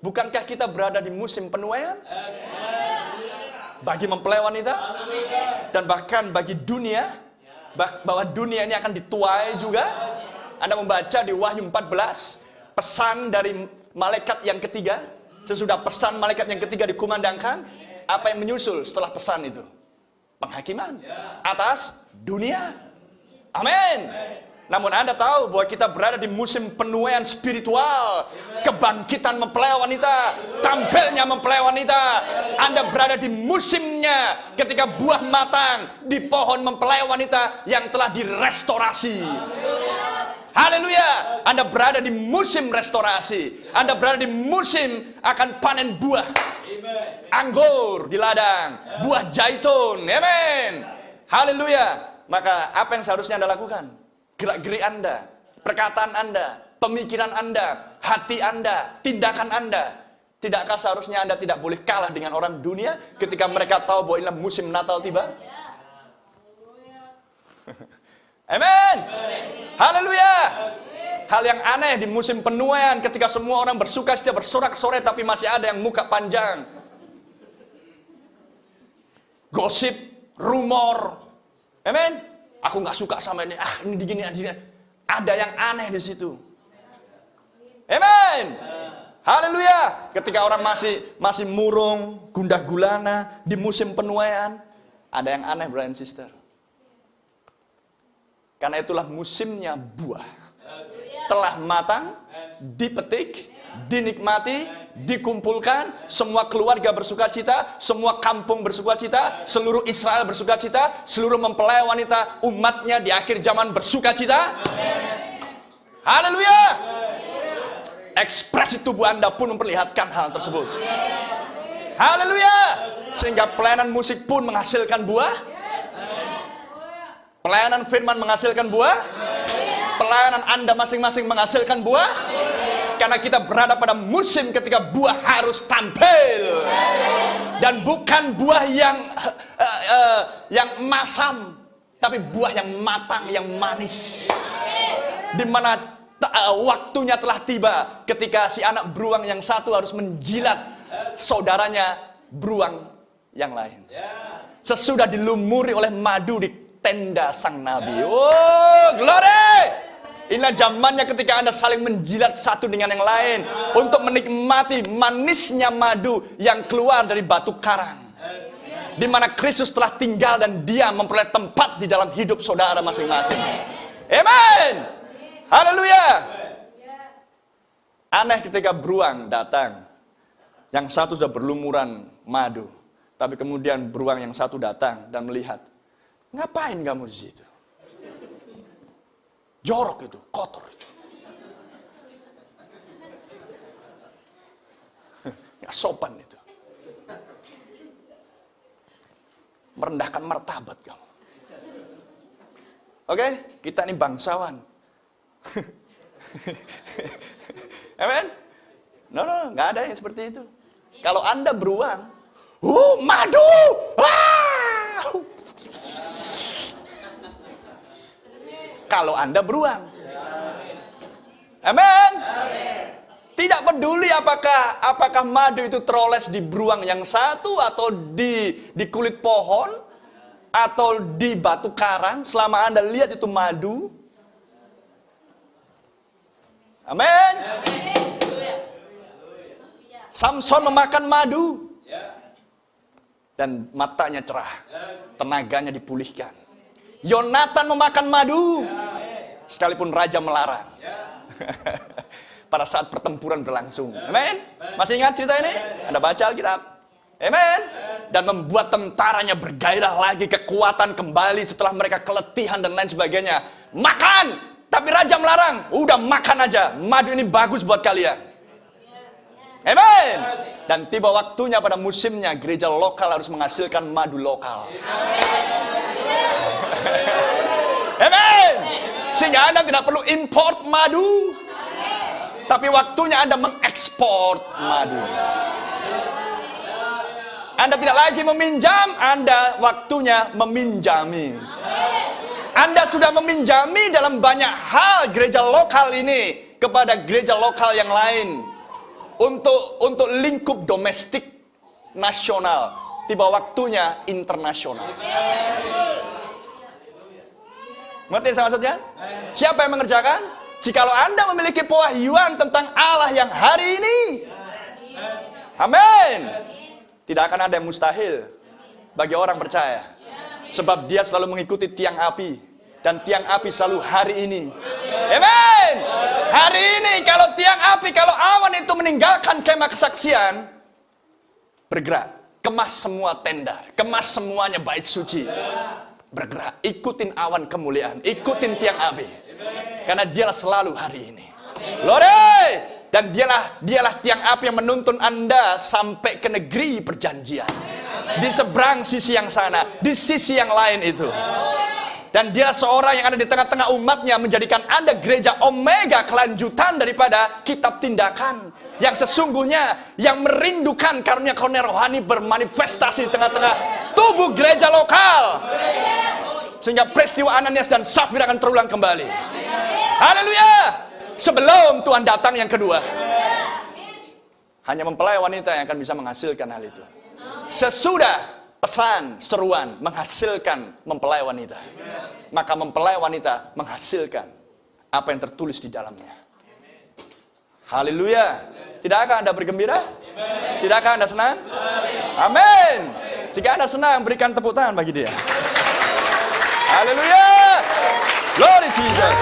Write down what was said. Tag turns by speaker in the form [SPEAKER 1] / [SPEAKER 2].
[SPEAKER 1] Bukankah kita berada di musim penuaian? Bagi mempelai wanita dan bahkan bagi dunia, bahwa dunia ini akan dituai juga. Anda membaca di Wahyu 14, pesan dari malaikat yang ketiga. Sesudah pesan malaikat yang ketiga dikumandangkan, apa yang menyusul setelah pesan itu? Penghakiman atas dunia. Amin. Namun Anda tahu bahwa kita berada di musim penuaian spiritual, kebangkitan mempelai wanita, tampilnya mempelai wanita. Anda berada di musimnya ketika buah matang di pohon mempelai wanita yang telah direstorasi. Haleluya. Anda berada di musim restorasi. Anda berada di musim akan panen buah anggur di ladang, buah zaitun. Amin. Haleluya. Maka apa yang seharusnya Anda lakukan? Gerak-gerik Anda, perkataan Anda, pemikiran Anda, hati Anda, tindakan Anda. Tidakkah seharusnya Anda tidak boleh kalah dengan orang dunia ketika mereka tahu bahwa inilah musim Natal tiba? Amin. Haleluya. Hal yang aneh di musim penuaian ketika semua orang bersuka cita bersorak-sorai tapi masih ada yang muka panjang. Gosip, rumor. Amin. Aku nggak suka sama ini. Ini begini. Ada yang aneh di situ. Amin. Haleluya. Ketika orang masih murung, gundah gulana di musim penuaian, ada yang aneh, brother and sister. Karena itulah musimnya buah. Telah matang, dipetik, dinikmati, dikumpulkan, semua keluarga bersukacita, semua kampung bersukacita, seluruh Israel bersukacita, seluruh mempelai wanita umatnya di akhir zaman bersukacita. Haleluya. Ekspresi tubuh Anda pun memperlihatkan hal tersebut. Haleluya. Sehingga pelayanan musik pun menghasilkan buah. Pelayanan firman menghasilkan buah. Pelayanan Anda masing-masing menghasilkan buah. Karena kita berada pada musim ketika buah harus tampil. Dan bukan buah yang masam, tapi buah yang matang, yang manis. Di mana waktunya telah tiba ketika si anak beruang yang satu harus menjilat saudaranya beruang yang lain. Sesudah dilumuri oleh madu di tenda sang nabi. Oh, glory! Inilah zamannya ketika Anda saling menjilat satu dengan yang lain untuk menikmati manisnya madu yang keluar dari batu karang. Di mana Kristus telah tinggal dan Dia memperoleh tempat di dalam hidup saudara masing-masing. Amin. Haleluya. Aneh ketika beruang datang. Yang satu sudah berlumuran madu, tapi kemudian beruang yang satu datang dan melihat. Ngapain kamu di situ? Jorok itu, kotor itu. Nggak sopan itu. Merendahkan martabat kamu. Oke, kita ini bangsawan. Amen? No, nggak ada yang seperti itu. Kalau Anda beruang, madu! Kalau Anda beruang. Amin. Tidak peduli apakah madu itu teroles di beruang yang satu atau di kulit pohon atau di batu karang, selama Anda lihat itu madu. Amin. Samson memakan madu dan matanya cerah, tenaganya dipulihkan. Yonatan memakan madu, sekalipun raja melarang. Pada saat pertempuran berlangsung. Amin. Masih ingat cerita ini? Anda baca Alkitab. Amin. Dan membuat tentaranya bergairah lagi, kekuatan kembali setelah mereka keletihan dan lain sebagainya. Makan, tapi raja melarang. Udah makan aja, madu ini bagus buat kalian. Amin. Dan tiba waktunya pada musimnya gereja lokal harus menghasilkan madu lokal. Amin. Sehingga Anda tidak perlu import madu, tapi waktunya Anda mengekspor madu. Anda tidak lagi meminjam, Anda waktunya meminjami. Anda sudah meminjami dalam banyak hal gereja lokal ini kepada gereja lokal yang lain untuk lingkup domestik nasional, tiba waktunya internasional. Ngerti saya maksudnya? Siapa yang mengerjakan? Jikalau Anda memiliki pewahyuan tentang Allah yang hari ini, amin, tidak akan ada yang mustahil bagi orang percaya. Sebab dia selalu mengikuti tiang api, dan tiang api selalu hari ini. Amin. Hari ini kalau tiang api, kalau awan itu meninggalkan kemah kesaksian, bergerak, kemas semua tenda, kemas semuanya bait suci, bergerak, ikutin awan kemuliaan, ikutin tiang api, karena dialah selalu hari ini. Glory! Dan dialah tiang api yang menuntun Anda sampai ke negeri perjanjian, di seberang sisi yang sana, di sisi yang lain itu. Dan dia seorang yang ada di tengah-tengah umatnya, menjadikan Anda gereja omega, kelanjutan daripada kitab tindakan, yang sesungguhnya yang merindukan karunia-karunia rohani bermanifestasi di tengah-tengah tubuh gereja lokal, sehingga peristiwa Ananias dan Safira akan terulang kembali. Haleluya! Sebelum Tuhan datang yang kedua. Hanya mempelai wanita yang akan bisa menghasilkan hal itu. Sesudah pesan, seruan menghasilkan mempelai wanita, maka mempelai wanita menghasilkan apa yang tertulis di dalamnya. Haleluya. Tidakkah Anda bergembira? Tidakkah Anda senang? Amin. Jika Anda senang, berikan tepuk tangan bagi dia. Haleluya. Glory Jesus.